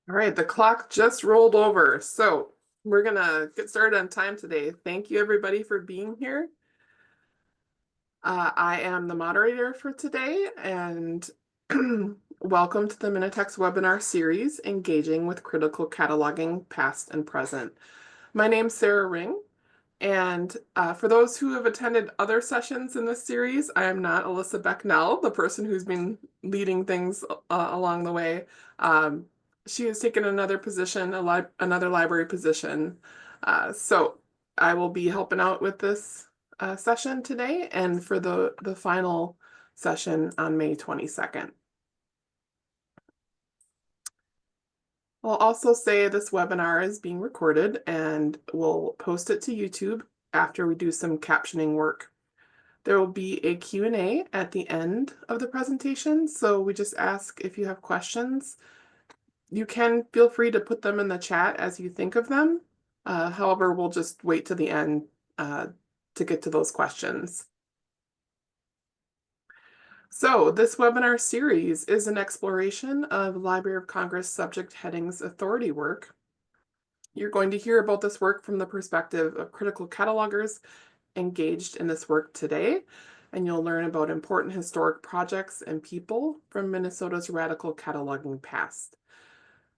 All right, the clock just rolled over. So we're gonna get started on time today. Thank you everybody for being here. I am the moderator for today and welcome to the Minitex webinar series, Engaging with Critical Cataloging Past and Present. My name's Sarah Ring, and for those who have attended other sessions in this series, I am not Alyssa Becknell, the person who's been leading things along the way. Um, she has taken another position, another library position. So I will be helping out with this session today and for the final session on May 22nd. I'll also say this webinar is being recorded and we'll post it to YouTube after we do some captioning work. There will be a Q&A at the end of the presentation, so we just ask if you have questions. You can feel free to put them in the chat as you think of them. However, we'll just wait to the end to get to those questions. So this webinar series is an exploration of Library of Congress subject headings authority work. You're going to hear about this work from the perspective of critical catalogers engaged in this work today, and you'll learn about important historic projects and people from Minnesota's radical cataloging past.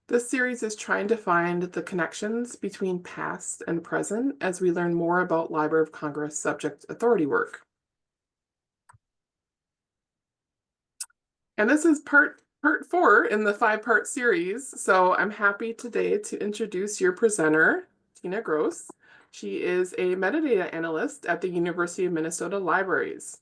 This series is trying to find the connections between past and present as we learn more about Library of Congress subject authority work. And this is part 4 in the 5-part series. So I'm happy today to introduce your presenter, Tina Gross. She is a metadata analyst at the University of Minnesota Libraries.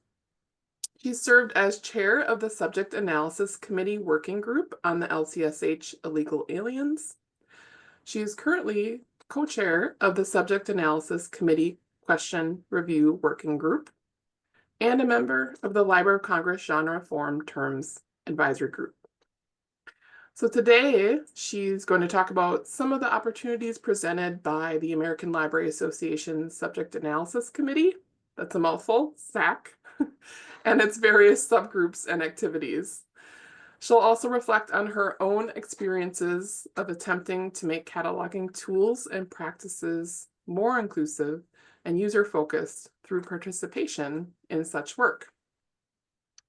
She served as chair of the Subject Analysis Committee Working Group on the LCSH Illegal Aliens. She is currently co-chair of the Subject Analysis Committee Question Review Working Group and a member of the Library of Congress Genre Form Terms Advisory Group. So today, she's going to talk about some of the opportunities presented by the American Library Association Subject Analysis Committee, that's a mouthful, SAC, and its various subgroups and activities. She'll also reflect on her own experiences of attempting to make cataloging tools and practices more inclusive and user-focused through participation in such work.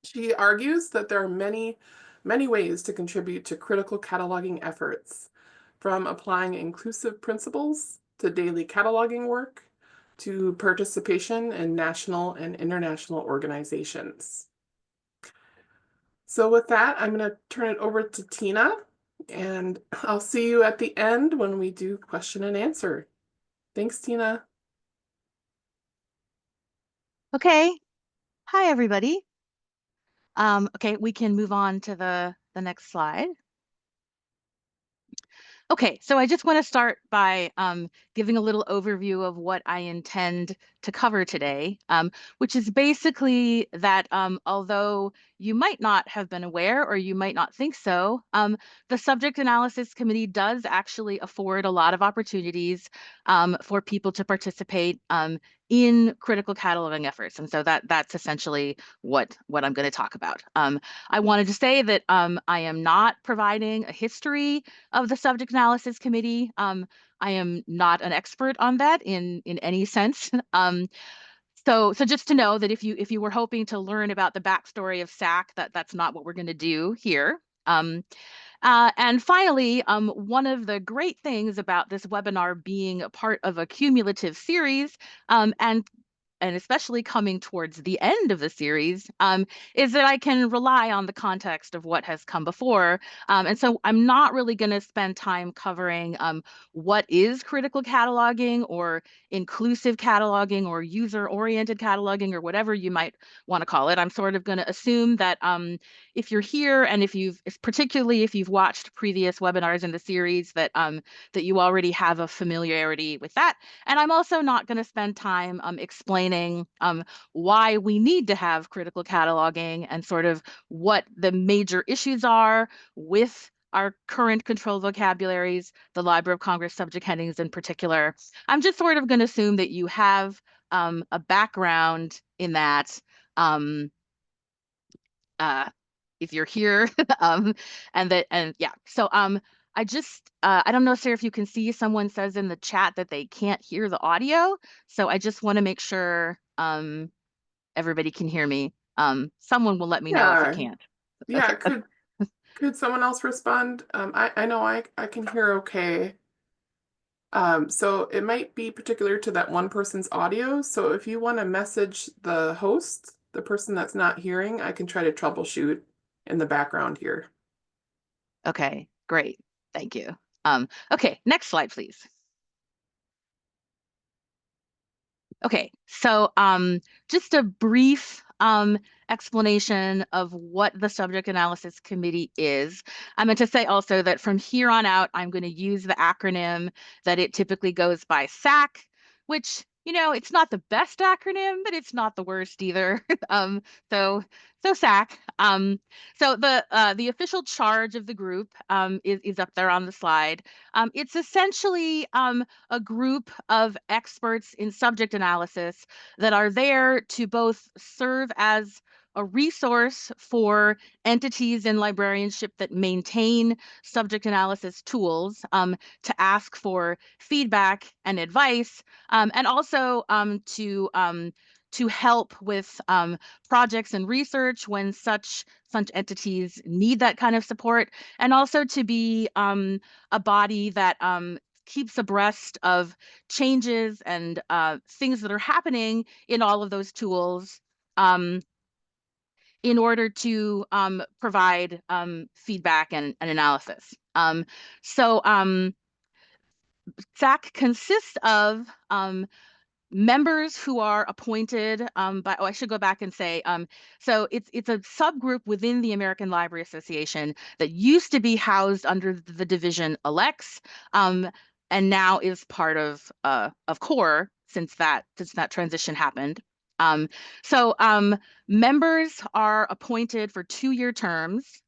She argues that there are many ways to contribute to critical cataloging efforts, from applying inclusive principles to daily cataloging work to participation in national and international organizations. So with that, I'm going to turn it over to Tina, and I'll see you at the end when we do question and answer. Thanks, Tina. Okay. Hi, everybody. Okay, we can move on to the next slide. Okay, so I just want to start by giving a little overview of what I intend to cover today, which is basically that although you might not have been aware or you might not think so, the Subject Analysis Committee does actually afford a lot of opportunities for people to participate in critical cataloging efforts. And so that's essentially what I'm going to talk about. I wanted to say that I am not providing a history of the Subject Analysis Committee. I am not an expert on that in any sense. So just to know that if you were hoping to learn about the backstory of SAC, that's not what we're going to do here. And finally, one of the great things about this webinar being a part of a cumulative series, and especially coming towards the end of the series, is that I can rely on the context of what has come before. And so I'm not really going to spend time covering what is critical cataloging or inclusive cataloging or user-oriented cataloging or whatever you might want to call it. I'm sort of going to assume that if you're here and particularly if you've watched previous webinars in the series, that you already have a familiarity with that. And I'm also not going to spend time explaining why we need to have critical cataloging and sort of what the major issues are with our current control vocabularies, the Library of Congress subject headings in particular. I'm just sort of going to assume that you have a background in that if you're here, and yeah. So I don't know, Sarah, if you can see someone says in the chat that they can't hear the audio. So I just want to make sure everybody can hear me. Someone will let me know if you Yeah, can't. yeah. Okay. Could someone else respond? I know I can hear okay. So it might be particular to that one person's audio. So if you want to message the host, the person that's not hearing, I can try to troubleshoot in the background here. Okay, great. Thank you. Okay, next slide, please. Okay, so just a brief explanation of what the Subject Analysis Committee is. I meant to say also that from here on out, I'm going to use the acronym that it typically goes by SAC, which, it's not the best acronym, but it's not the worst either. um, so, so SAC. So the official charge of the group is up there on the slide. It's essentially a group of experts in subject analysis that are there to both serve as a resource for entities in librarianship that maintain subject analysis tools, to ask for feedback and advice, and also to help with projects and research when such entities need that kind of support, and also to be a body that keeps abreast of changes and things that are happening in all of those tools, um, in order to provide feedback and analysis. So SAC consists of members who are appointed by, I should go back and say, so it's a subgroup within the American Library Association that used to be housed under the division elects, and now is part of core since that transition happened. Um, so members are appointed for 2-year terms,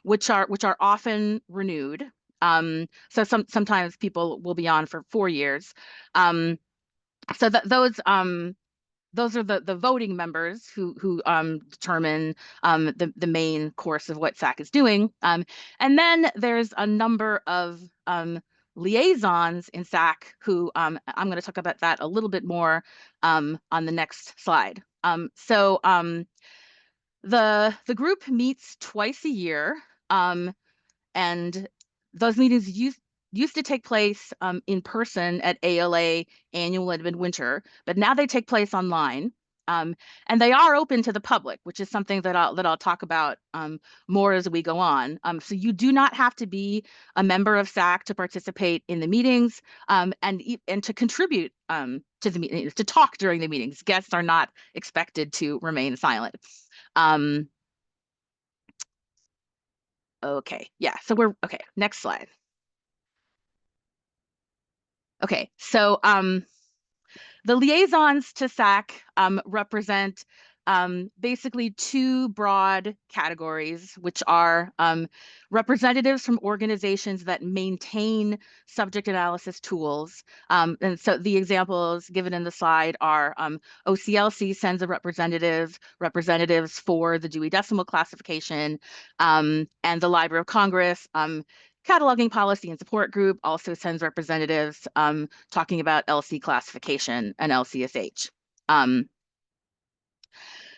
which are often renewed. So sometimes people will be on for 4 years. So that those are the voting members who determine the main course of what SAC is doing. And then there's a number of liaisons in SAC who I'm going to talk about that a little bit more on the next slide. The group meets twice a year. And those meetings used to take place in person at ALA annual and midwinter, but now they take place online. And they are open to the public, which is something that I'll talk about more as we go on. So you do not have to be a member of SAC to participate in the meetings, and to contribute to the meetings, to talk during the meetings. Guests are not expected to remain silent. Um, okay, yeah. So we're okay. Next slide. Okay, so the liaisons to SAC represent basically two broad categories, which are representatives from organizations that maintain subject analysis tools. And so the examples given in the slide are OCLC sends a representatives for the Dewey Decimal Classification, and the Library of Congress, Cataloging Policy and Support Group also sends representatives talking about LC classification and LCSH. Um,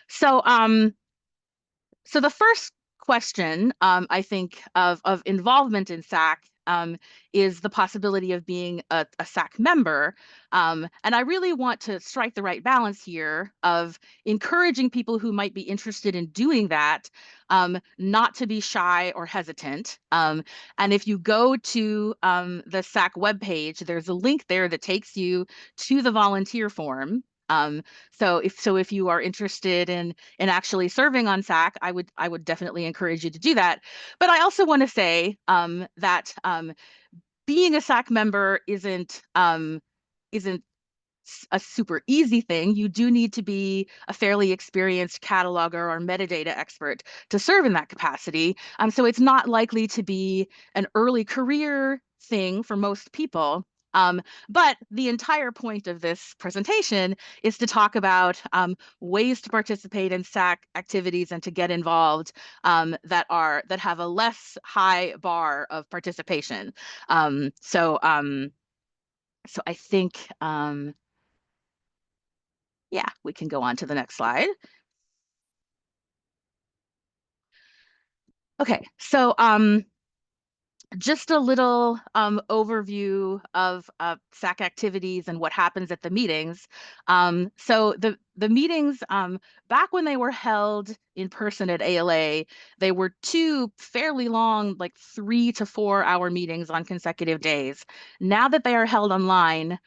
so, um, so the first question, I think, of involvement in SAC is the possibility of being a SAC member. And I really want to strike the right balance here of encouraging people who might be interested in doing that, not to be shy or hesitant. And if you go to the SAC webpage, there's a link there that takes you to the volunteer form. So if you are interested in actually serving on SAC, I would definitely encourage you to do that. But I also want to say that being a SAC member isn't a super easy thing. You do need to be a fairly experienced cataloger or metadata expert to serve in that capacity. So it's not likely to be an early career thing for most people. But the entire point of this presentation is to talk about ways to participate in SAC activities and to get involved that have a less high bar of participation. So I think yeah, we can go on to the next slide. Okay, so just a little overview of SAC activities and what happens at the meetings. So the meetings, back when they were held in person at ALA, they were two fairly long, like 3 to 4 hour meetings on consecutive days. Now that they are held online,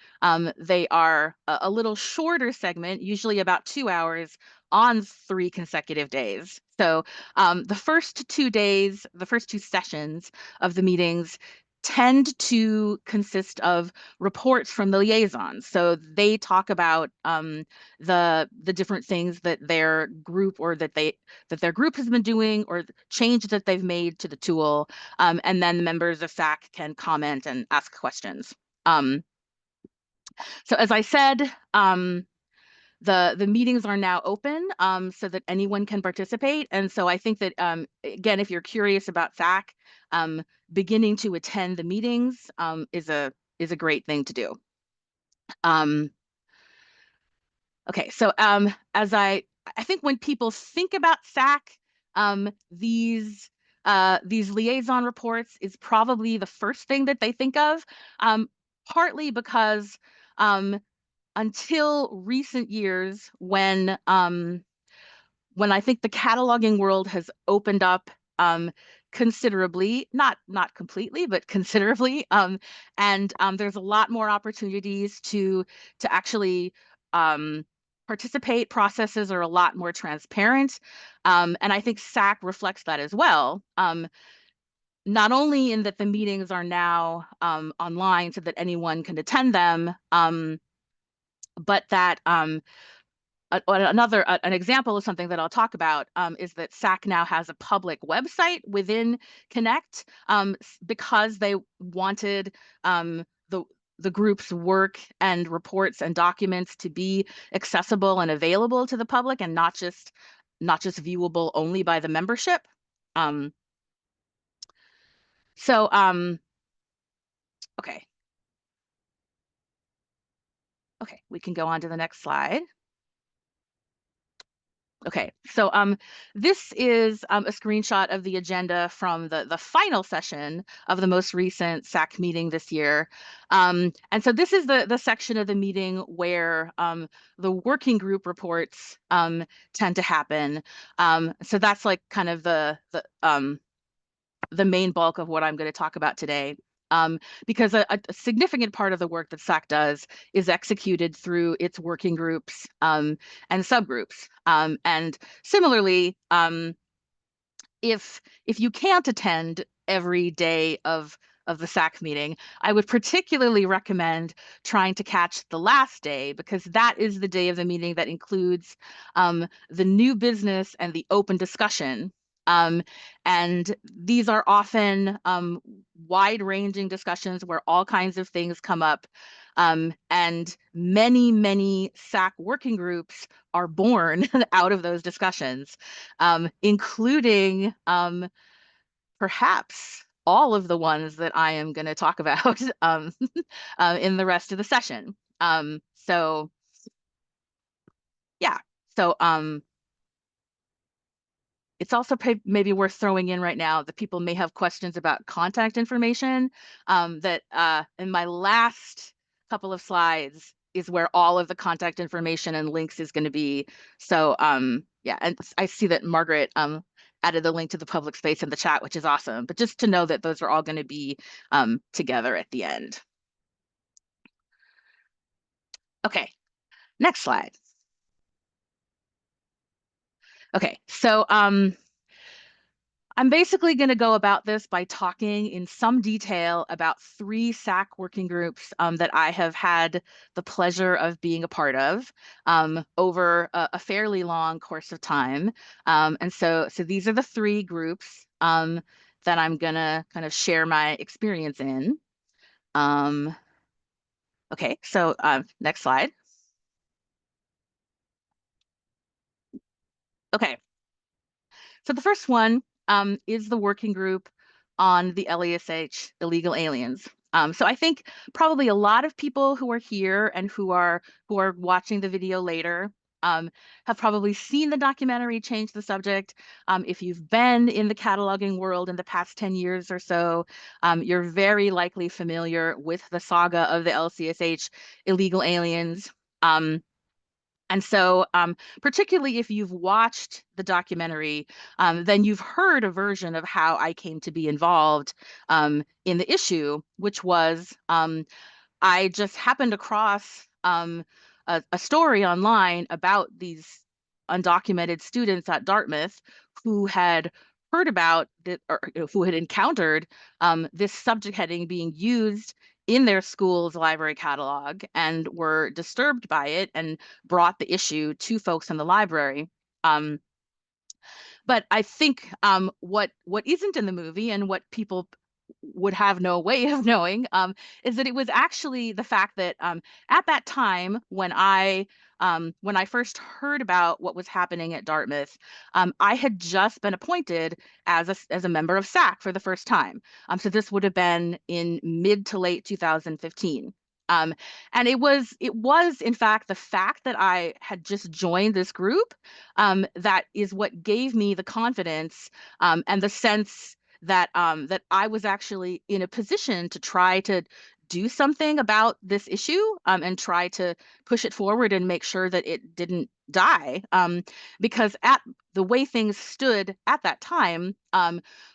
they are a little shorter segment, usually about 2 hours on 3 consecutive days. So the first 2 days, the first two sessions of the meetings tend to consist of reports from the liaisons. So they talk about the different things that their group or that their group has been doing or change that they've made to the tool, and then the members of SAC can comment and ask questions. So as I said, the meetings are now open so that anyone can participate. And so I think that, again, if you're curious about SAC, beginning to attend the meetings is a great thing to do. Okay, so as I think when people think about SAC, these liaison reports is probably the first thing that they think of, partly because until recent years when I think the cataloging world has opened up considerably, not completely, but considerably, and there's a lot more opportunities to actually participate. Processes are a lot more transparent, and I think SAC reflects that as well. Not only in that the meetings are now online so that anyone can attend them, but that an example of something that I'll talk about is that SAC now has a public website within Connect because they wanted the group's work and reports and documents to be accessible and available to the public and not just viewable only by the membership. Um, so okay, we can go on to the next slide. Okay, so this is a screenshot of the agenda from the final session of the most recent SAC meeting this year. And so this is the section of the meeting where the working group reports tend to happen. So that's like kind of the main bulk of what I'm going to talk about today. Because a significant part of the work that SAC does is executed through its working groups and subgroups. And similarly, if you can't attend every day of the SAC meeting, I would particularly recommend trying to catch the last day because that is the day of the meeting that includes the new business and the open discussion. And these are often wide-ranging discussions where all kinds of things come up. And many SAC working groups are born out of those discussions, including perhaps all of the ones that I am going to talk about in the rest of the session. So yeah, so it's also maybe worth throwing in right now that people may have questions about contact information, that in my last couple of slides is where all of the contact information and links is going to be. So yeah, and I see that Margaret added the link to the public space in the chat, which is awesome. But just to know that those are all going to be together at the end. Okay, next slide. Okay, so I'm basically going to go about this by talking in some detail about 3 SAC working groups that I have had the pleasure of being a part of over a fairly long course of time. And so these are the 3 groups that I'm going to kind of share my experience in. Okay, so next slide. Okay, so the first one is the working group on the LESH illegal aliens. So I think probably a lot of people who are here and who are watching the video later have probably seen the documentary Change the Subject. If you've been in the cataloging world in the past 10 years or so, you're very likely familiar with the saga of the LCSH illegal aliens. Um, and so, particularly if you've watched the documentary, then you've heard a version of how I came to be involved in the issue, which was I just happened across a story online about these undocumented students at Dartmouth who had heard about that, or who had encountered this subject heading being used in their school's library catalog and were disturbed by it and brought the issue to folks in the library. Um, but I think what isn't in the movie and what people would have no way of knowing is that it was actually the fact that at that time when I first heard about what was happening at Dartmouth, I had just been appointed as a member of SAC for the first time. So this would have been in mid to late 2015. Um, and it was in fact the fact that I had just joined this group that is what gave me the confidence and the sense that I was actually in a position to try to do something about this issue and try to push it forward and make sure that it didn't die. Because at the way things stood at that time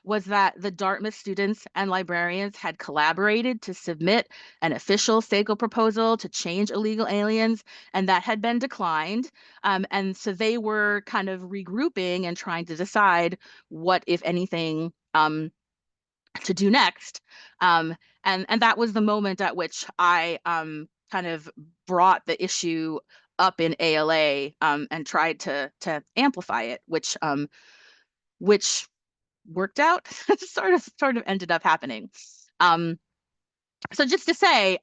was that the Dartmouth students and librarians had collaborated to submit an official SACO proposal to change illegal aliens, and that had been declined. And so they were kind of regrouping and trying to decide what, if anything, to do next. And that was the moment at which I kind of brought the issue up in ALA and tried to amplify it, which worked out, sort of ended up happening. Um, so just to say,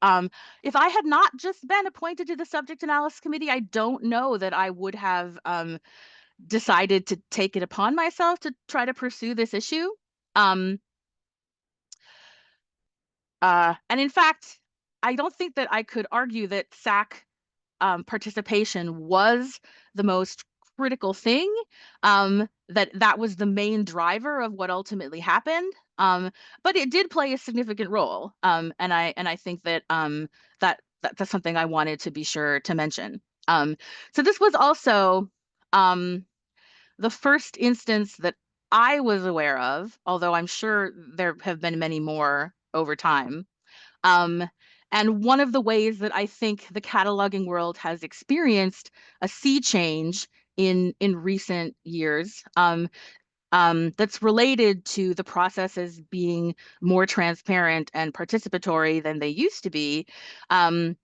if I had not just been appointed to the subject analysis committee, I don't know that I would have decided to take it upon myself to try to pursue this issue. Um, and in fact, I don't think that I could argue that SAC participation was the most critical thing, that was the main driver of what ultimately happened. But it did play a significant role. And I think that's something I wanted to be sure to mention. So this was also the first instance that I was aware of, although I'm sure there have been many more over time. Um, and one of the ways that I think the cataloging world has experienced a sea change in recent years that's related to the processes being more transparent and participatory than they used to be,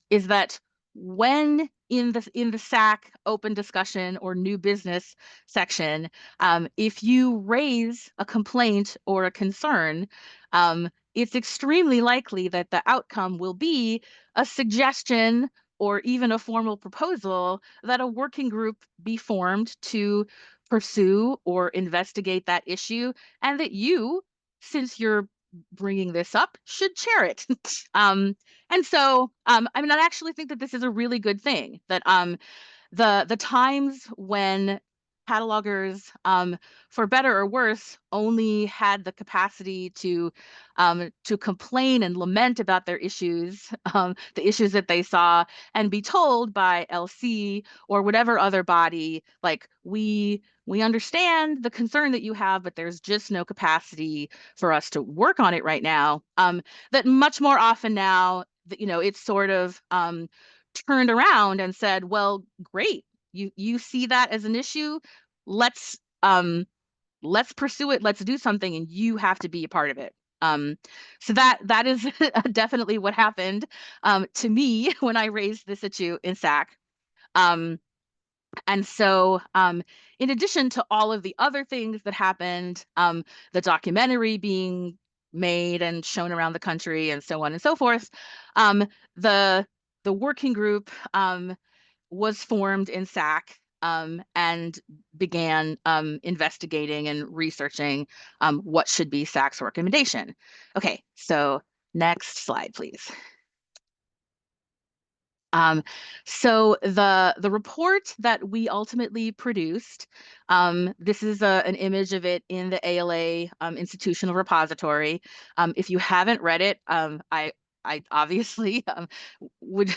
is that when in the SAC open discussion or new business section, if you raise a complaint or a concern, it's extremely likely that the outcome will be a suggestion or even a formal proposal that a working group be formed to pursue or investigate that issue, and that you, since you're bringing this up, should chair it. And so, I mean, I actually think that this is a really good thing. That the times when catalogers, for better or worse, only had the capacity to complain and lament about their issues, the issues that they saw, and be told by LC or whatever other body, like, we understand the concern that you have, but there's just no capacity for us to work on it right now. That much more often now, it's sort of turned around and said, well, great, you see that as an issue. Let's let's pursue it. Let's do something, and you have to be a part of it. Um, so that is definitely what happened to me when I raised this issue in SAC. Um, and so, in addition to all of the other things that happened, the documentary being made and shown around the country, and so on and so forth, um, the the working group was formed in SAC and began investigating and researching what should be SAC's recommendation. Okay, so next slide, please. Um, so the report that we ultimately produced, this is an image of it in the ALA institutional repository. If you haven't read it, I obviously would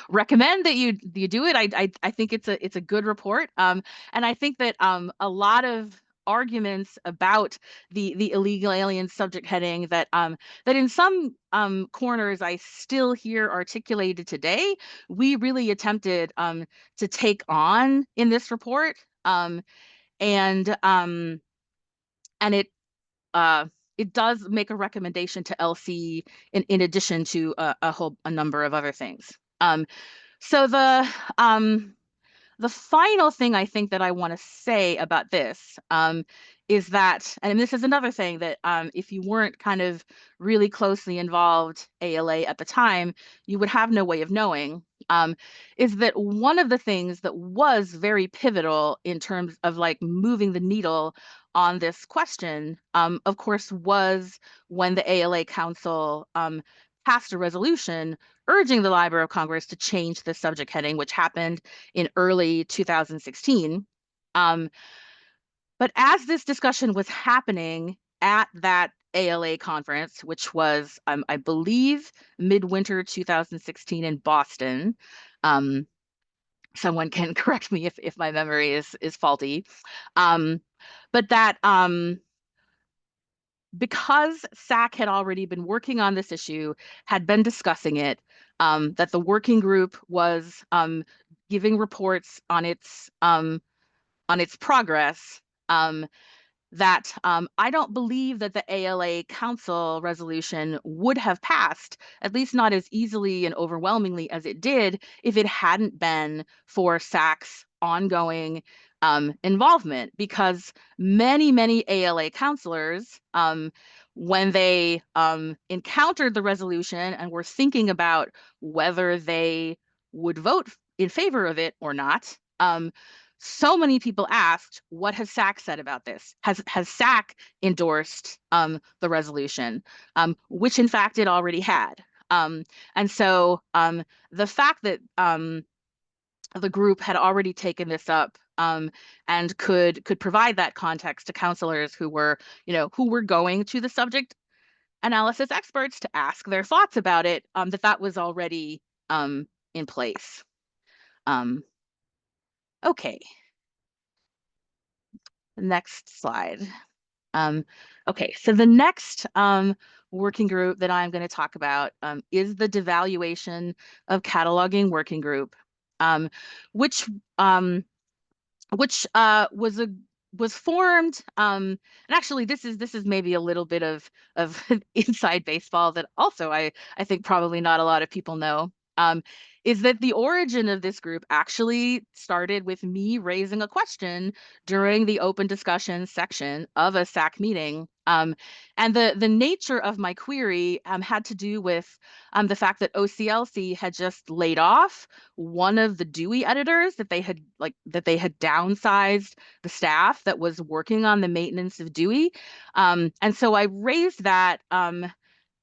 recommend that you do it. I think it's a good report, and I think that a lot of arguments about the illegal alien subject heading that in some corners I still hear articulated today, we really attempted to take on in this report, and um, and uh, it does make a recommendation to LC in addition to a number of other things. So the final thing I think that I want to say about this is that, and this is another thing that if you weren't kind of really closely involved ALA at the time, you would have no way of knowing, is that one of the things that was very pivotal in terms of like moving the needle on this question, of course, was when the ALA Council passed a resolution urging the Library of Congress to change the subject heading, which happened in early 2016. But as this discussion was happening at that ALA conference, which was, I believe, midwinter 2016 in Boston, um, someone can correct me if my memory is faulty, um, but that because SAC had already been working on this issue, had been discussing it, that the working group was giving reports on its progress, that I don't believe that the ALA Council resolution would have passed, at least not as easily and overwhelmingly as it did, if it hadn't been for SAC's ongoing involvement. Because many ALA counselors, when they encountered the resolution and were thinking about whether they would vote in favor of it or not, so many people asked, what has SAC said about this? Has SAC endorsed the resolution, which in fact it already had. And so the fact that the group had already taken this up and could provide that context to counselors who were going to the subject analysis experts to ask their thoughts about it, that was already in place. Okay. Next slide. Okay, so the next working group that I'm going to talk about is the devaluation of cataloging working group, um, which um, was formed. And actually, this is maybe a little bit of inside baseball that also I think probably not a lot of people know. Is that the origin of this group actually started with me raising a question during the open discussion section of a SAC meeting. And the nature of my query had to do with the fact that OCLC had just laid off one of the Dewey editors, that they had downsized the staff that was working on the maintenance of Dewey. And so I raised that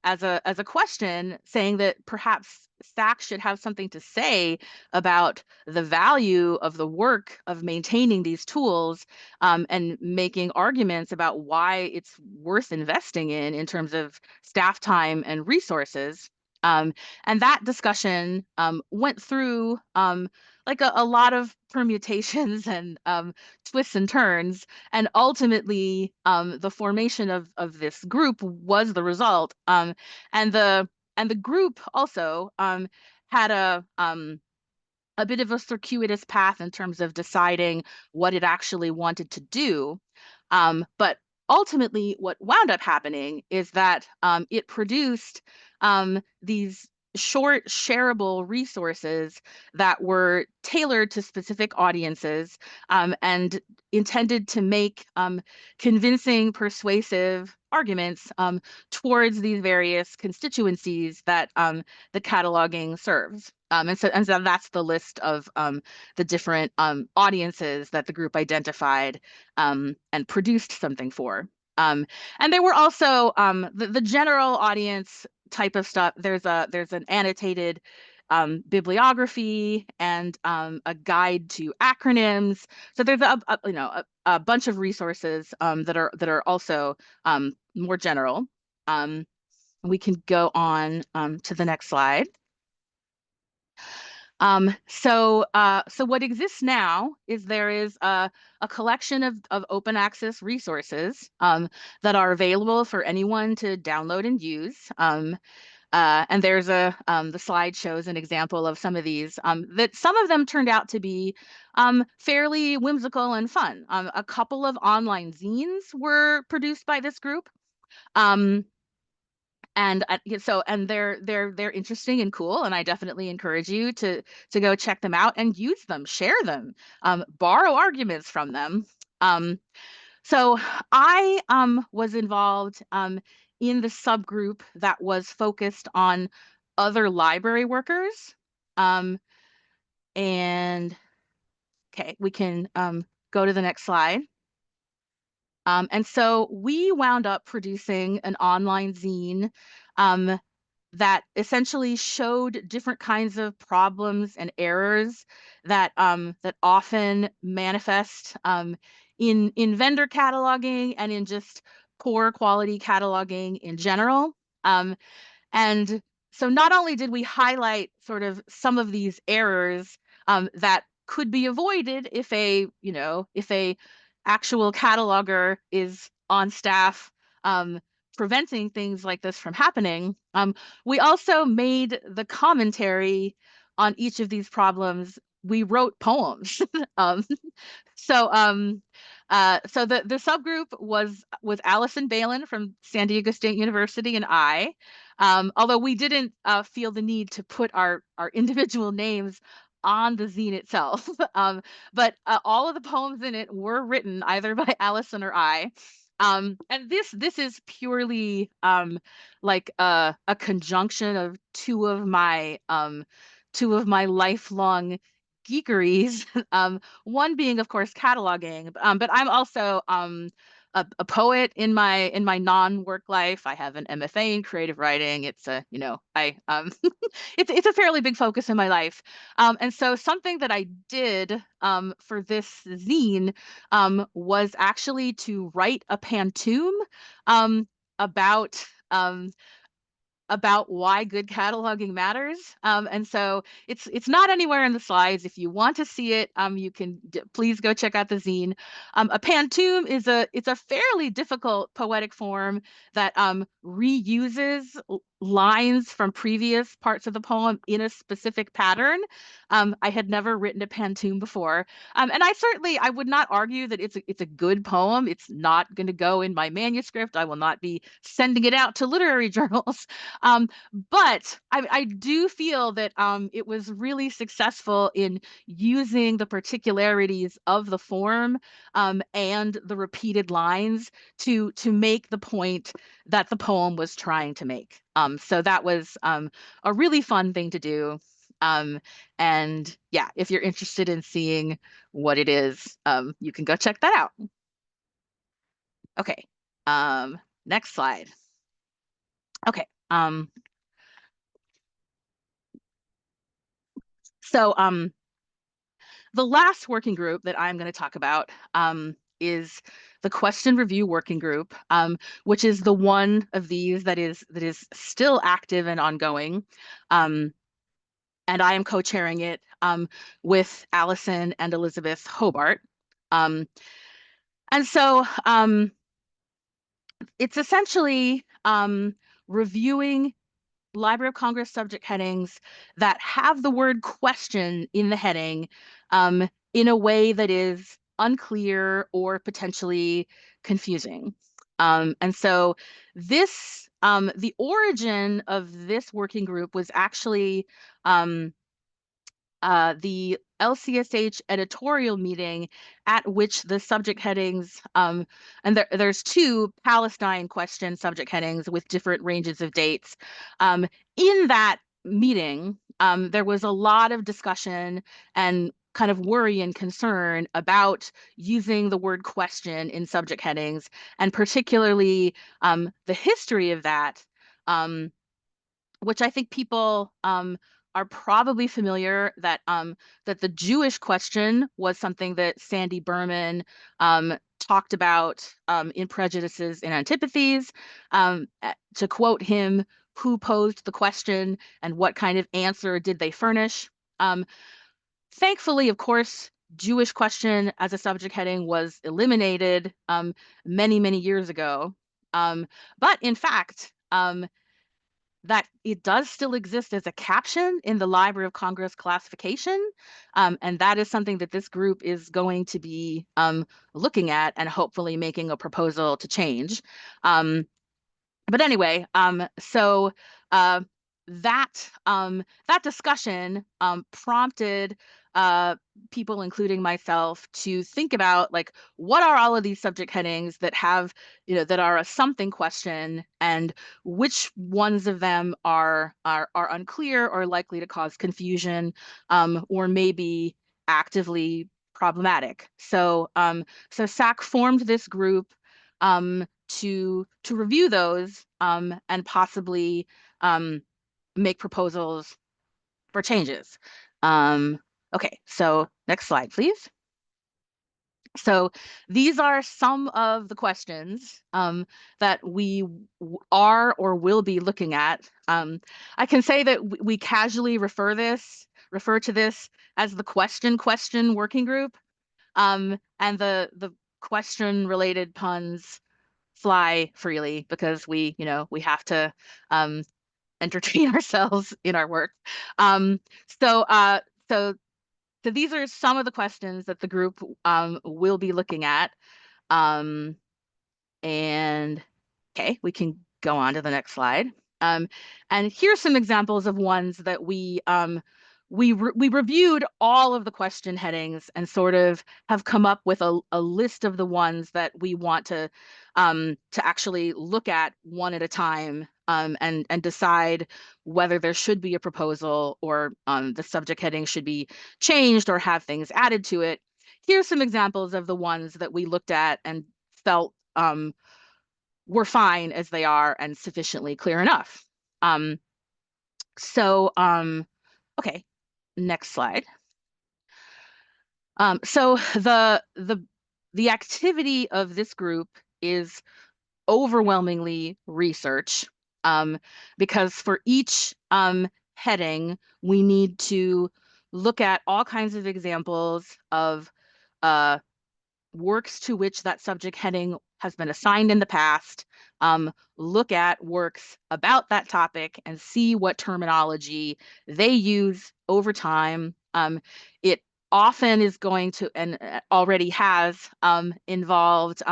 as a question, saying that perhaps SAC should have something to say about the value of the work of maintaining these tools, and making arguments about why it's worth investing in terms of staff time and resources. And that discussion went through like a lot of permutations and twists and turns, and ultimately the formation of this group was the result. And the group also had a bit of a circuitous path in terms of deciding what it actually wanted to do. But ultimately, what wound up happening is that it produced these short, shareable resources that were tailored to specific audiences, and intended to make convincing, persuasive arguments towards these various constituencies that the cataloging serves. And so that's the list of the different audiences that the group identified and produced something for. Um, and there were also the general audience type of stuff. There's an annotated bibliography and a guide to acronyms. So there's a bunch of resources that are also more general. Um, we can go on to the next slide. So what exists now is there is a collection of open access resources that are available for anyone to download and use. And the slide shows an example of some of these, that some of them turned out to be fairly whimsical and fun. A couple of online zines were produced by this group. Um, yeah, and they're interesting and cool, and I definitely encourage you to go check them out and use them, share them, borrow arguments from them. Um, so I was involved in the subgroup that was focused on other library workers. Um, and okay, we can go to the next slide. And so we wound up producing an online zine um, that essentially showed different kinds of problems and errors that often manifest in vendor cataloging and in just poor quality cataloging in general. And so not only did we highlight sort of some of these errors that could be avoided if a actual cataloger is on staff preventing things like this from happening, we also made the commentary on each of these problems. We wrote poems. um, so the subgroup was Allison Balin from San Diego State University and I. Although we didn't feel the need to put our individual names on the zine itself. But all of the poems in it were written either by Allison or I. And this is purely like a conjunction of two of my lifelong geekeries. One being, of course, cataloging, but I'm also a poet in my non-work life. I have an MFA in creative writing. It's a you know I it's a fairly big focus in my life. And so something that I did for this zine was actually to write a pantoum um, about um, about why good cataloging matters. And so it's not anywhere in the slides. If you want to see it, you can please go check out the zine. A pantoum it's a fairly difficult poetic form that reuses lines from previous parts of the poem in a specific pattern. I had never written a pantoum before, and I would not argue that it's a good poem. It's not going to go in my manuscript. I will not be sending it out to literary journals. Um, but I do feel that it was really successful in using the particularities of the form and the repeated lines to make the point that the poem was trying to make. So that was a really fun thing to do. Um, and yeah, if you're interested in seeing what it is, you can go check that out. Okay. Next slide. Okay. So the last working group that I'm going to talk about is the question review working group, which is the one of these that is still active and ongoing. And I am co-chairing it with Allison and Elizabeth Hobart. And so it's essentially reviewing Library of Congress subject headings that have the word question in the heading in a way that is unclear or potentially confusing. And so the origin of this working group was actually the LCSH editorial meeting at which the subject headings, and there's two Palestine question subject headings with different ranges of dates. In that meeting, there was a lot of discussion and kind of worry and concern about using the word question in subject headings, and particularly the history of that, um, which I think people are probably familiar that the Jewish question was something that Sandy Berman talked about in Prejudices and Antipathies. To quote him, who posed the question and what kind of answer did they furnish? Um, Thankfully, of course, Jewish question as a subject heading was eliminated many, many years ago. Um, but in fact, that it does still exist as a caption in the Library of Congress classification. And that is something that this group is going to be looking at and hopefully making a proposal to change. But anyway, so uh, that discussion prompted uh, people, including myself, to think about like what are all of these subject headings that have, that are a something question, and which ones of them are unclear or likely to cause confusion, or maybe actively problematic. So SAC formed this group to review those and possibly um, make proposals for changes. Um, okay, so next slide, please. So these are some of the questions that we are or will be looking at. I can say that we casually refer to this as the question working group, and the question related puns fly freely because we have to um, entertain ourselves in our work. Um, so uh, so so these are some of the questions that the group will be looking at. Um, and okay, we can go on to the next slide. Um, and here's some examples of ones that we reviewed all of the question headings and sort of have come up with a list of the ones that we want to actually look at one at a time, and decide whether there should be a proposal or the subject heading should be changed or have things added to it. Here's some examples of the ones that we looked at and felt were fine as they are and sufficiently clear enough. Um, so okay, next slide. So the activity of this group is overwhelmingly research, because for each heading, we need to look at all kinds of examples of uh, works to which that subject heading has been assigned in the past, look at works about that topic and see what terminology they use over time. It often is going to, and already has, involved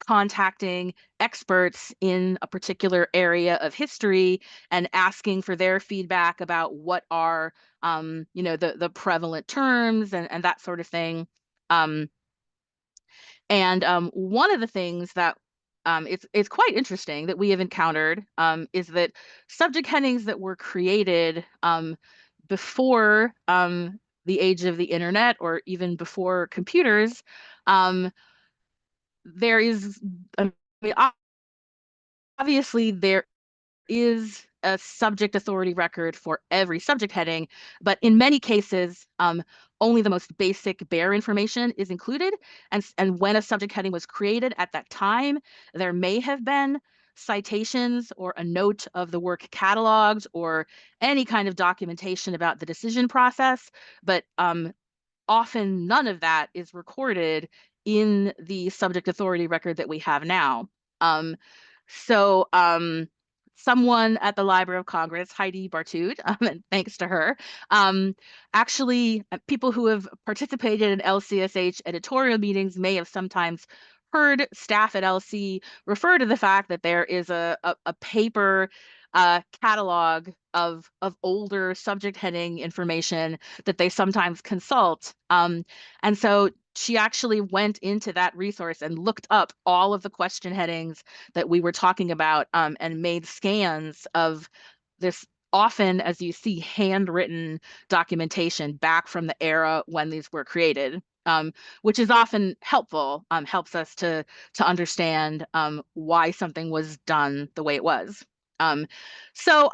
contacting experts in a particular area of history and asking for their feedback about what are, the prevalent terms and that sort of thing. And one of the things that it's quite interesting that we have encountered is that subject headings that were created before the age of the internet or even before computers, um, there is, I mean, obviously there is a subject authority record for every subject heading, but in many cases, only the most basic bare information is included. And when a subject heading was created at that time, there may have been citations or a note of the work catalogs or any kind of documentation about the decision process, but often none of that is recorded in the subject authority record that we have now. Um, so someone at the Library of Congress, Heidi Bartud, and thanks to her, actually, people who have participated in LCSH editorial meetings may have sometimes heard staff at LC refer to the fact that there is a paper catalog of older subject heading information that they sometimes consult. And so she actually went into that resource and looked up all of the question headings that we were talking about, and made scans of this often, as you see, handwritten documentation back from the era when these were created, which is often helpful, helps us to understand why something was done the way it was. Um, so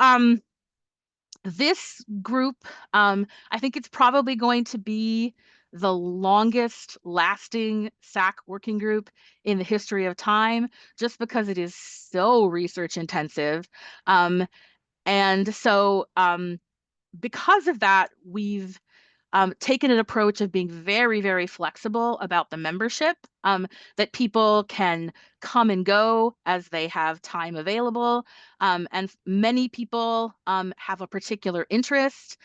this group, I think it's probably going to be the longest lasting SAC working group in the history of time, just because it is so research intensive. Um, and so because of that, we've taken an approach of being very, very flexible about the membership, that people can come and go as they have time available. And many people have a particular interest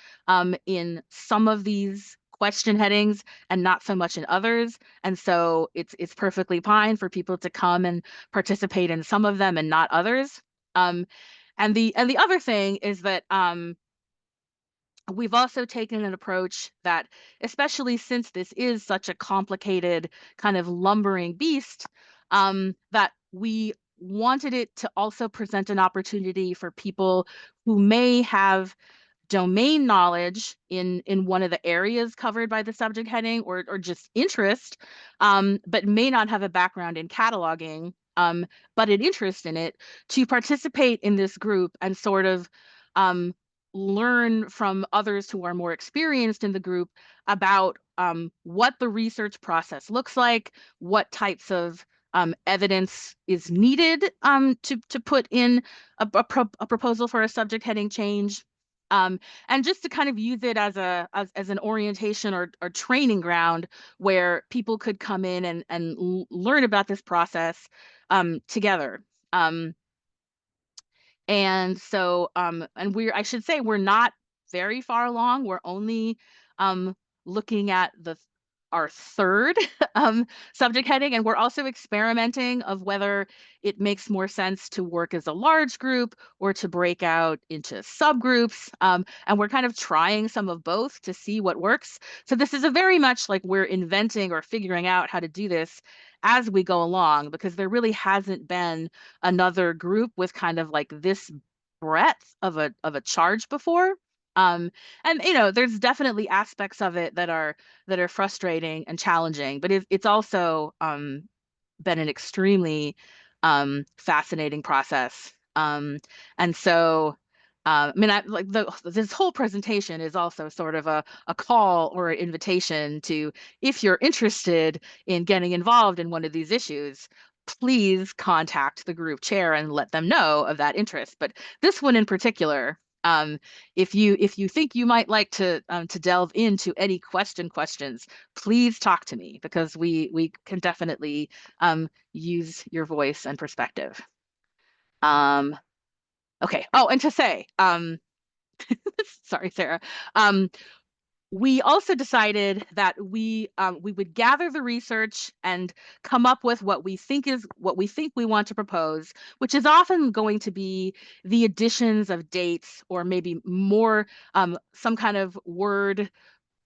in some of these question headings and not so much in others. And so it's perfectly fine for people to come and participate in some of them and not others. Um, and the other thing is that we've also taken an approach that, especially since this is such a complicated kind of lumbering beast, that we wanted it to also present an opportunity for people who may have domain knowledge in one of the areas covered by the subject heading, or just interest, but may not have a background in cataloging, but an interest in it, to participate in this group and sort of um, learn from others who are more experienced in the group about what the research process looks like, what types of evidence is needed to put in a proposal for a subject heading change, um, and just to kind of use it as an orientation or training ground where people could come in and learn about this process together. Um, and so, and I should say, we're not very far along. We're only looking at our third subject heading, and we're also experimenting of whether it makes more sense to work as a large group or to break out into subgroups. And we're kind of trying some of both to see what works. So this is a very much like we're inventing or figuring out how to do this as we go along, because there really hasn't been another group with kind of like this breadth of a charge before. And there's definitely aspects of it that are frustrating and challenging, but it's also been an extremely fascinating process. And so, I mean, this whole presentation is also sort of a call or an invitation to, if you're interested in getting involved in one of these issues, please contact the group chair and let them know of that interest. But this one in particular, if you think you might like to delve into any questions, please talk to me, because we can definitely use your voice and perspective. Um, okay. Oh, and to say, sorry, Sarah. Um, we also decided that we would gather the research and come up with what we think we want to propose, which is often going to be the additions of dates, or maybe more some kind of word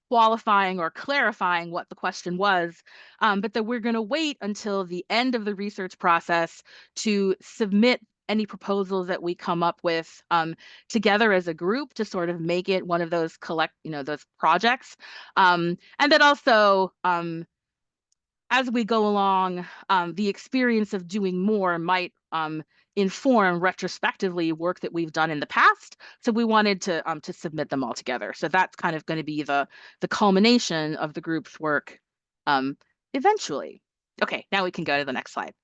qualifying or clarifying what the question was, but that we're going to wait until the end of the research process to submit any proposals that we come up with together as a group, to sort of make it one of those those projects. And then also, as we go along, the experience of doing more might inform retrospectively work that we've done in the past. So we wanted to submit them all together. So that's kind of going to be the culmination of the group's work eventually. Okay, now we can go to the next slide.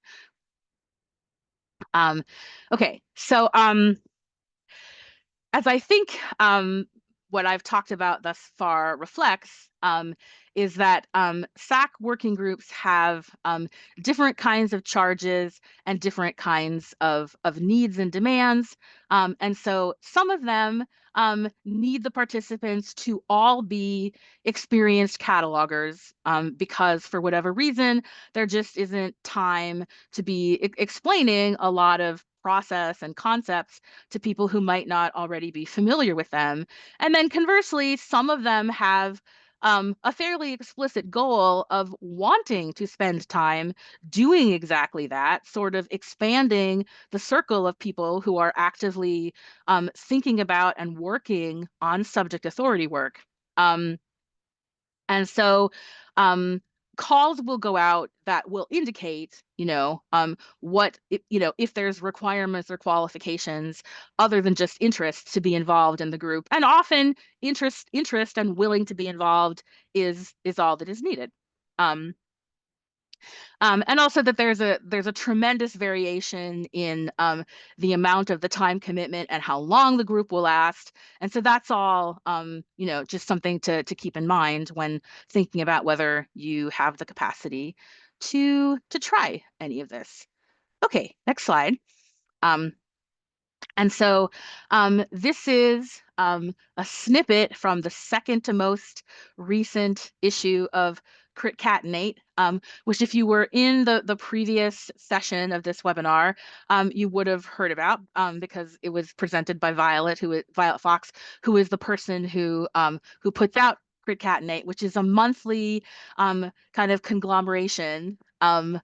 Um, okay, so as I think what I've talked about thus far reflects, is that SAC working groups have different kinds of charges and different kinds of needs and demands. And so some of them need the participants to all be experienced catalogers, because for whatever reason, there just isn't time to be explaining a lot of process and concepts to people who might not already be familiar with them. And then conversely, some of them have a fairly explicit goal of wanting to spend time doing exactly that, sort of expanding the circle of people who are actively thinking about and working on subject authority work. Um, and so calls will go out that will indicate, if there's requirements or qualifications other than just interest to be involved in the group. And often interest and willing to be involved is all that is needed. Um, and also that there's a tremendous variation in the amount of the time commitment and how long the group will last. And so that's all, just something to keep in mind when thinking about whether you have the capacity to try any of this. Okay, next slide. Um, and so this is a snippet from the second to most recent issue of Crit Cat Nate, which if you were in the previous session of this webinar, you would have heard about because it was presented by Violet Fox, who is the person who puts out Crit Cat Nate, which is a monthly kind of conglomeration. Hence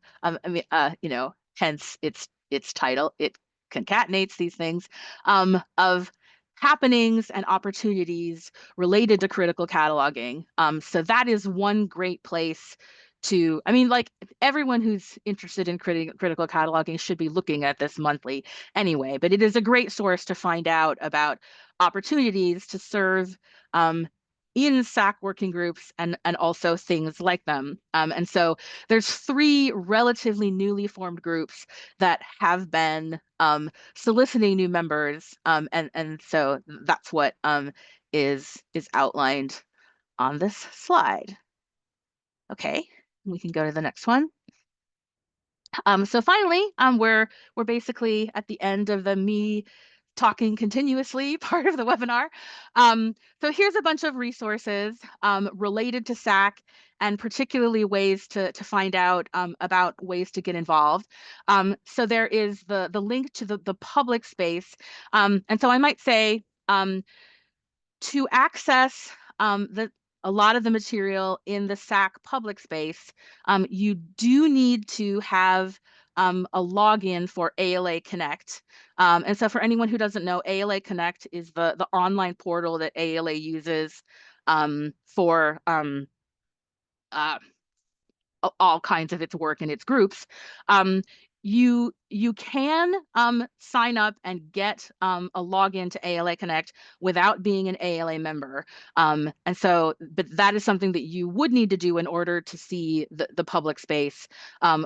its title. It concatenates these things of happenings and opportunities related to critical cataloging. So that is one great place to, I mean, like everyone who's interested in critical cataloging should be looking at this monthly anyway, but it is a great source to find out about opportunities to serve in SAC working groups and also things like them. And so there's three relatively newly formed groups that have been soliciting new members, and so that's what is outlined on this slide. Okay, we can go to the next one. So finally, we're basically at the end of the me talking continuously part of the webinar. So here's a bunch of resources related to SAC and particularly ways to find out about ways to get involved. So there is the link to the public space. And so I might say to access a lot of the material in the SAC public space, you do need to have a login for ALA Connect. And so for anyone who doesn't know, ALA Connect is the online portal that ALA uses for uh, all kinds of its work and its groups. You can sign up and get a login to ALA Connect without being an ALA member. And so, but that is something that you would need to do in order to see the public space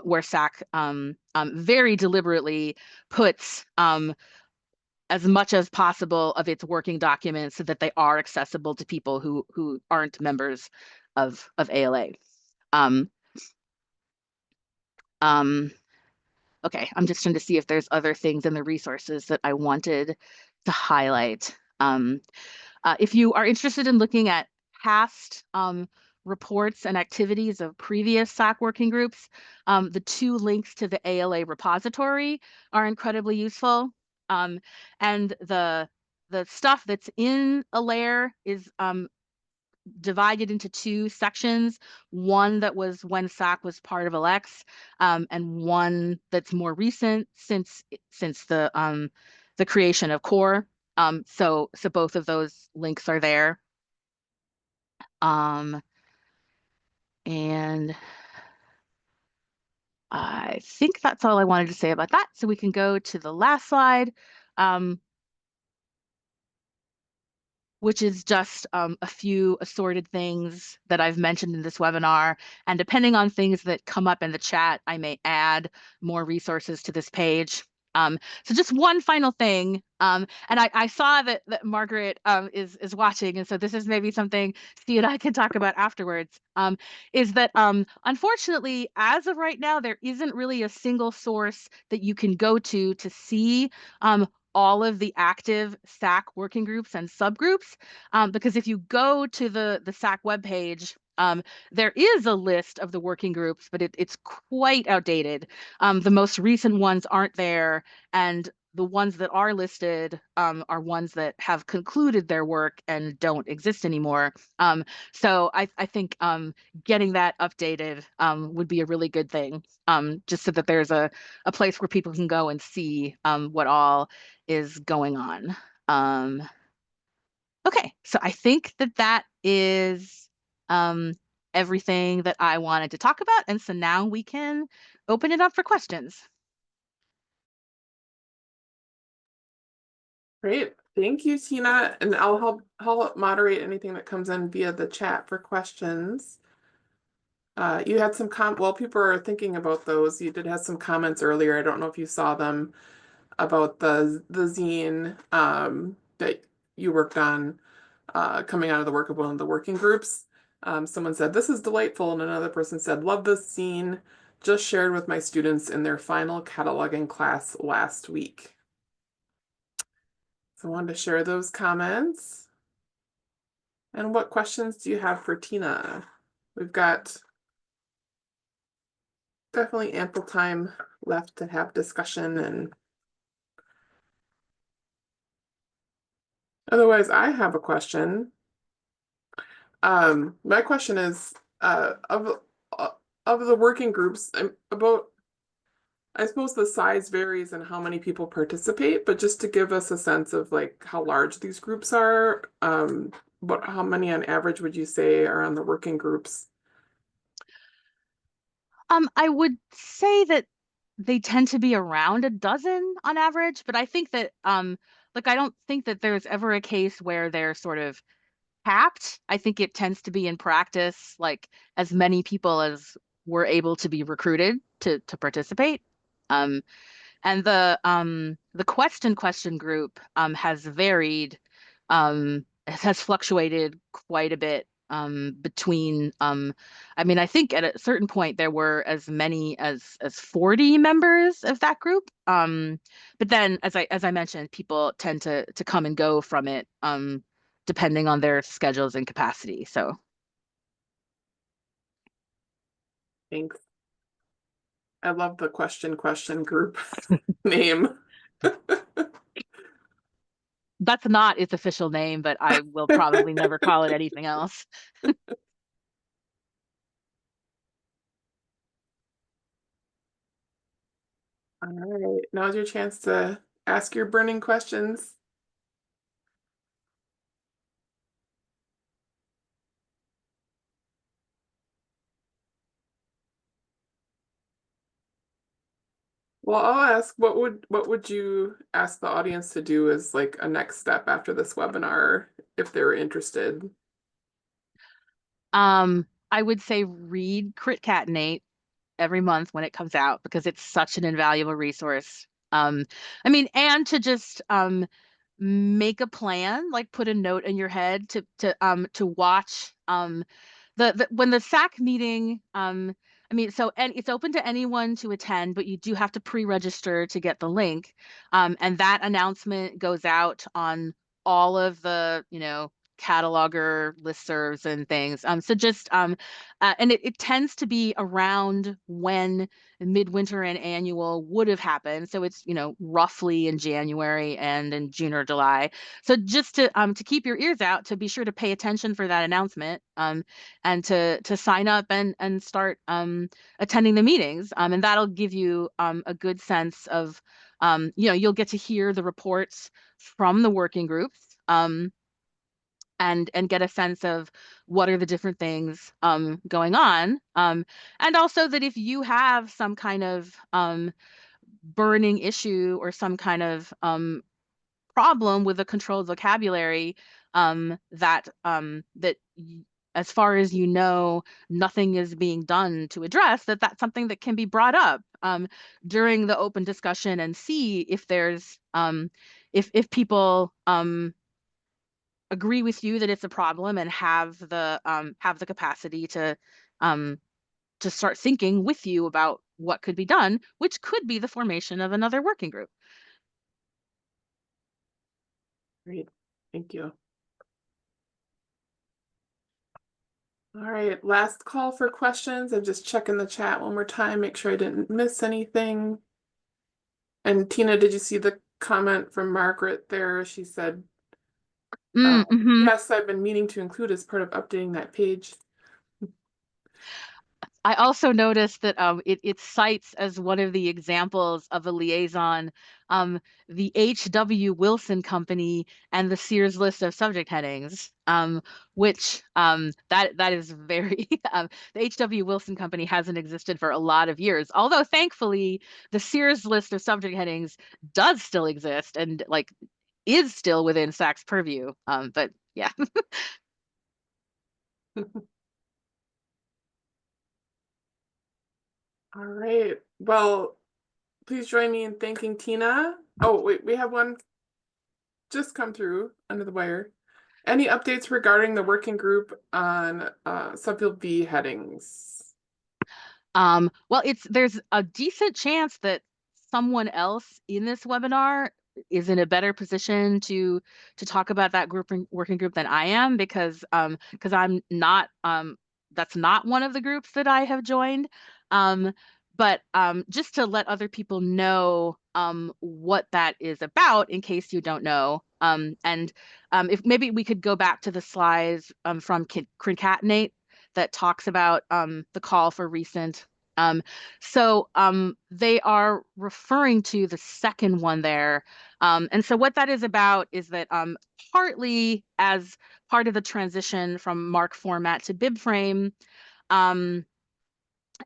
where SAC very deliberately puts as much as possible of its working documents so that they are accessible to people who aren't members of ALA. Um, okay, I'm just trying to see if there's other things in the resources that I wanted to highlight. If you are interested in looking at past reports and activities of previous SAC working groups, the two links to the ALA repository are incredibly useful. And the stuff that's in ALARE is divided into two sections, one that was when SAC was part of Alex, and one that's more recent since the creation of Core. So both of those links are there. And I think that's all I wanted to say about that. So we can go to the last slide. Which is just a few assorted things that I've mentioned in this webinar. And depending on things that come up in the chat, I may add more resources to this page. So just one final thing, and I saw that Margaret is watching, and so this is maybe something Steve and I can talk about afterwards, is that unfortunately, as of right now, there isn't really a single source that you can go to see all of the active SAC working groups and subgroups, because if you go to the SAC webpage, there is a list of the working groups, but it's quite outdated. The most recent ones aren't there, and the ones that are listed are ones that have concluded their work and don't exist anymore. So I think getting that updated would be a really good thing, just so that there's a place where people can go and see what all is going on. Um, okay, so I think that that is um, everything that I wanted to talk about. And so now we can open it up for questions. Great. Thank you, Tina. And I'll help moderate anything that comes in via the chat for questions. You had some while people are thinking about those, you did have some comments earlier. I don't know if you saw them about the zine that you worked on coming out of the work of one of the working groups. Someone said, "This is delightful," and another person said, "Love this zine. Just shared with my students in their final cataloging class last week." So I wanted to share those comments. And what questions do you have for Tina? We've got definitely ample time left to have discussion, and otherwise I have a question. My question is uh, of the working groups, about, I suppose the size varies and how many people participate, but just to give us a sense of like how large these groups are, how many on average would you say are on the working groups? I would say that they tend to be around a dozen on average, but I think that like I don't think that there's ever a case where they're sort of capped. I think it tends to be in practice like as many people as were able to be recruited to participate. Um, and the question group has varied, has fluctuated quite a bit between I mean, I think at a certain point there were as many as 40 members of that group. But then as I mentioned, people tend to come and go from it depending on their schedules and capacity. So Thanks. I love the question group name. that's not its official name, but I will probably never call it anything else. All right, now's your chance to ask your burning questions. Well, I'll ask, what would you ask the audience to do as like a next step after this webinar if they're interested? I would say read Crit Cat Nate every month when it comes out because it's such an invaluable resource. I mean, and to just make a plan, like put a note in your head to watch the when the SAC meeting I mean, so and it's open to anyone to attend, but you do have to pre-register to get the link. And that announcement goes out on all of the, cataloger listservs and things. So just and it tends to be around when midwinter and annual would have happened. So it's, roughly in January and in June or July. So just to keep your ears out, to be sure to pay attention for that announcement, and to sign up and start attending the meetings. And that'll give you a good sense of, you'll get to hear the reports from the working groups. And get a sense of what are the different things going on. And also that if you have some kind of burning issue or some kind of problem with a controlled vocabulary, as far as you know, nothing is being done to address, that's something that can be brought up during the open discussion, and see if there's if people agree with you that it's a problem and have the capacity um, to start thinking with you about what could be done, which could be the formation of another working group. Great, thank you. All right, last call for questions. I'm just checking the chat one more time, make sure I didn't miss anything. And Tina, did you see the comment from Margaret there. She said, Mm-hmm. yes, I've been meaning to include as part of updating that page. I also noticed that it cites as one of the examples of a liaison the H.W. Wilson Company and the Sears list of subject headings, which that is very the H.W. Wilson Company hasn't existed for a lot of years, although thankfully the Sears list of subject headings does still exist and like is still within SAC's purview. But yeah. All right. Well, please join me in thanking Tina. Oh, wait, we have one just come through under the wire. Any updates regarding the working group on subfield V headings? Well, there's a decent chance that someone else in this webinar is in a better position to talk about that working group than I am because I'm not that's not one of the groups that I have joined. But just to let other people know what that is about in case you don't know. And if maybe we could go back to the slides from Concatenate that talks about the call for recent. Um, they are referring to the second one there. And so what that is about is that partly as part of the transition from Mark format to BibFrame, um,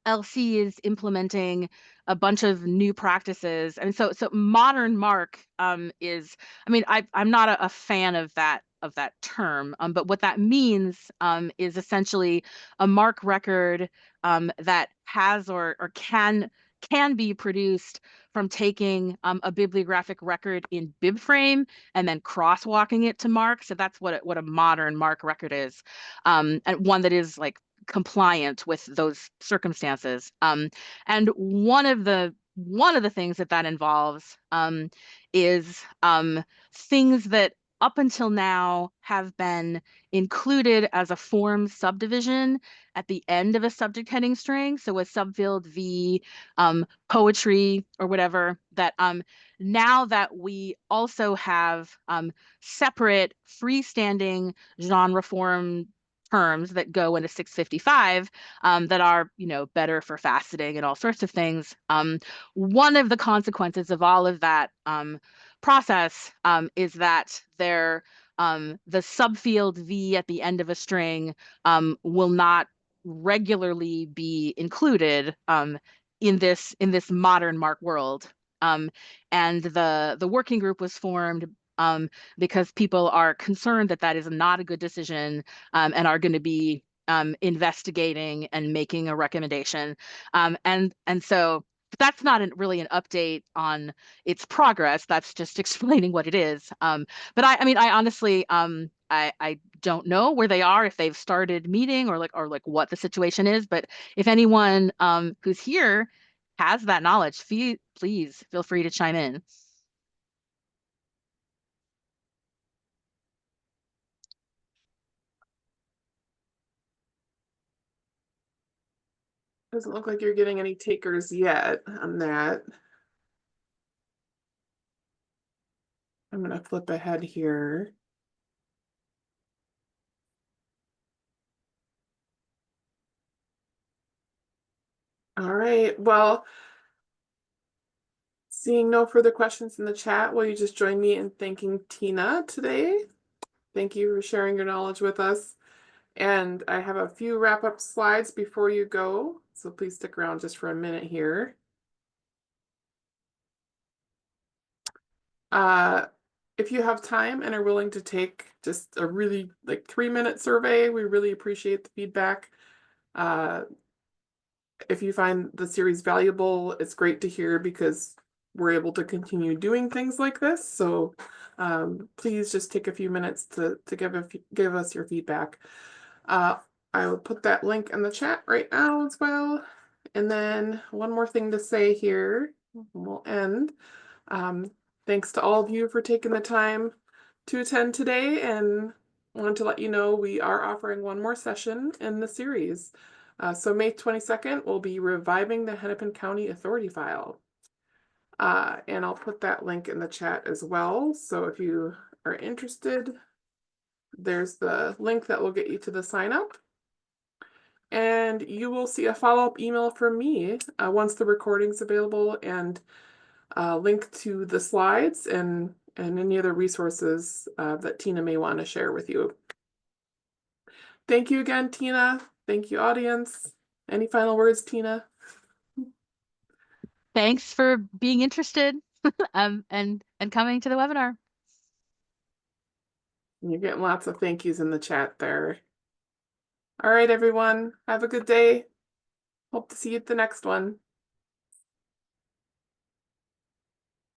LC is implementing a bunch of new practices. And so modern mark is, I mean, I'm not a fan of that term, but what that means is essentially a mark record that has or can be produced from taking a bibliographic record in BibFrame and then crosswalking it to mark. So that's what a modern mark record is, and one that is like compliant with those circumstances. And one of the things that involves is things that up until now have been included as a form subdivision at the end of a subject heading string. So a subfield V, poetry or whatever, that now that we also have separate freestanding genre form terms that go into 655 that are, better for faceting and all sorts of things. One of the consequences of all of that process is that the subfield V at the end of a string will not regularly be included in this modern mark world. And the working group was formed because people are concerned that that is not a good decision and are going to be investigating and making a recommendation. And so that's not really an update on its progress. That's just explaining what it is. But I mean, I honestly, I don't know where they are, if they've started meeting or what the situation is. But if anyone who's here has that knowledge, please feel free to chime in. Doesn't look like you're getting any takers yet on that. I'm going to flip ahead here. All right. Well, seeing no further questions in the chat, will you just join me in thanking Tina today? Thank you for sharing your knowledge with us. And I have a few wrap-up slides before you go, so please stick around just for a minute here. If you have time and are willing to take just a really 3-minute survey, we really appreciate the feedback. If you find the series valuable, it's great to hear because we're able to continue doing things like this. So please just take a few minutes to give us your feedback. I will put that link in the chat right now as well. And then one more thing to say here, we'll end. Thanks to all of you for taking the time to attend today, and wanted to let you know we are offering one more session in the series. So May 22nd, we'll be reviving the Hennepin County Authority File. And I'll put that link in the chat as well. So if you are interested, there's the link that will get you to the sign up. And you will see a follow-up email from me once the recording's available, and a link to the slides and any other resources that Tina may want to share with you. Thank you again, Tina. Thank you, audience. Any final words, Tina? Thanks for being interested and coming to the webinar. You're getting lots of thank yous in the chat there. All right, everyone. Have a good day. Hope to see you at the next one.